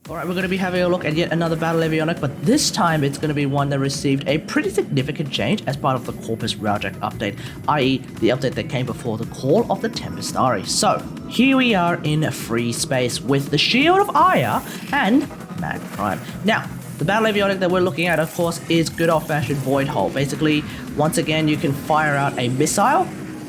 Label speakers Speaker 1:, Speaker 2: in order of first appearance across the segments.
Speaker 1: Alright, we're going to be having a look at yet another battle avionic, but this time it's going to be one that received a pretty significant change as part of the Corpus Railjack update, i.e. the update that came before the call of the Tempestari. So, here we are in free space with the Shield of Aya and Mad Prime. Now, the battle avionic that we're looking at, of course, is good old-fashioned Void Hull. Basically, once again, you can fire out a missile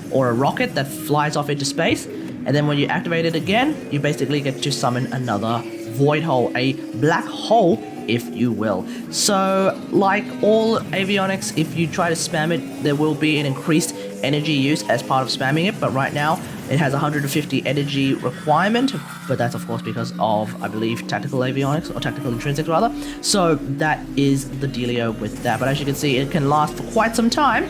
Speaker 1: or a rocket that flies off into space, and then when you activate it again, you basically get to summon another Void Hole, a black hole, if you will. So, like all avionics, if you try to spam it, there will be an increased energy use as part of spamming it, but right now it has 150 energy requirement, but that's of course because of, I believe, tactical avionics, or tactical intrinsics rather. So that is the dealio with that, but as you can see, it can last for quite some time,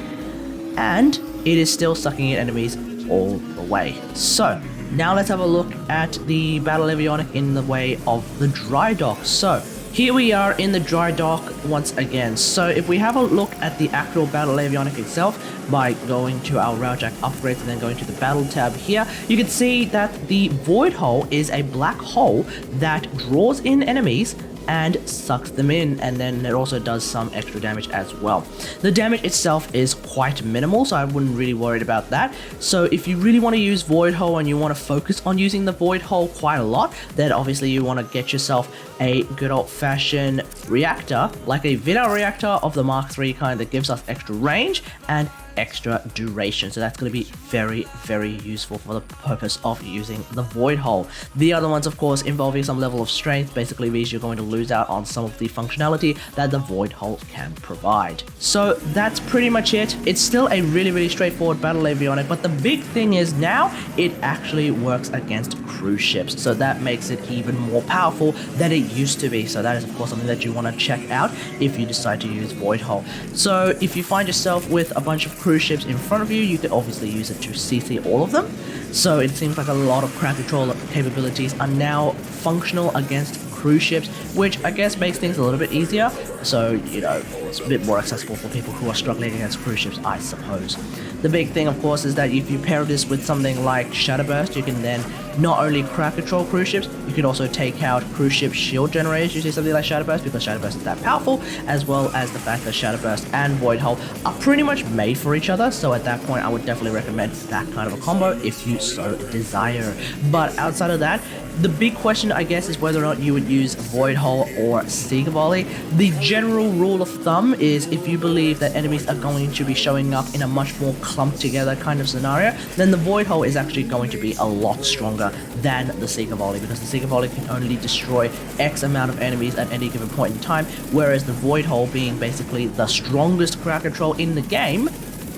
Speaker 1: and it is still sucking in enemies all the way. So, now let's have a look at the battle avionic in the way of the dry dock. So, here we are in the dry dock once again. So, if we have a look at the actual battle avionic itself, by going to our Railjack upgrades and then going to the battle tab here, you can see that the Void Hole is a black hole that draws in enemies and sucks them in, and then it also does some extra damage as well. The damage itself is quite minimal, so I wouldn't really worry about that. So if you really want to use Void Hole and you want to focus on using the Void Hole quite a lot, then obviously you want to get yourself a good old-fashioned reactor, like a Vidar reactor of the Mark III kind that gives us extra range and extra duration. So that's going to be very, very useful for the purpose of using the Void Hole. The other ones, of course, involving some level of strength, basically means you're going to lose out on some of the functionality that the Void Hole can provide. So that's pretty much it. It's still a really, really straightforward battle avionic, but the big thing is now it actually works against cruise ships. So that makes it even more powerful than it used to be. So that is, of course, something that you want to check out if you decide to use Void Hole. So if you find yourself with a bunch of cruise ships in front of you, you could obviously use it to CC all of them. So it seems like a lot of crowd control capabilities are now functional against cruise ships, which I guess makes things a little bit easier. So, you know, it's a bit more accessible for people who are struggling against cruise ships, I suppose. The big thing, of course, is that if you pair this with something like Shadowburst, you can then not only crowd control cruise ships, you can also take out cruise ship shield generators using something like Shadowburst, because Shadowburst is that powerful, as well as the fact that Shadowburst and Void Hull are pretty much made for each other. So at that point, I would definitely recommend that kind of a combo if you so desire. But outside of that, the big question, I guess, is whether or not you would use Void Hull or Seeker Volley. The general rule of thumb is if you believe that enemies are going to be showing up in a much more clumped together kind of scenario, then the Void Hull is actually going to be a lot stronger than the Seeker Volley, because the Seeker Volley can only destroy X amount of enemies at any given point in time, whereas the Void Hull, being basically the strongest crowd control in the game,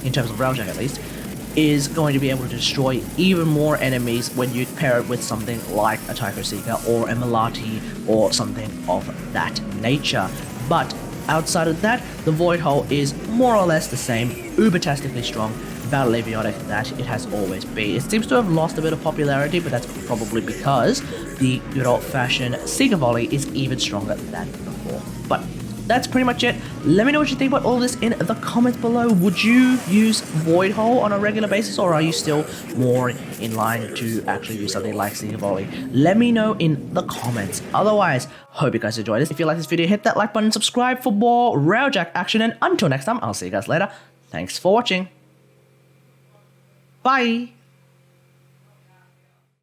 Speaker 1: in terms of Railjack at least, is going to be able to destroy even more enemies when you pair it with something like a Tycho Seeker or a Melati or something of that nature. But outside of that, the Void Hull is more or less the same uber-tastically strong battle avionic that it has always been. It seems to have lost a bit of popularity, but that's probably because the good old-fashioned Seeker Volley is even stronger than before. But that's pretty much it. Let me know what you think about all this in the comments below. Would you use Void Hole on a regular basis, or are you still more in line to actually use something like Seeker Volley? Let me know in the comments. Otherwise, hope you guys enjoyed this. If you like this video, hit that like button, subscribe for more Railjack action, and until next time, I'll see you guys later. Thanks for watching. Bye!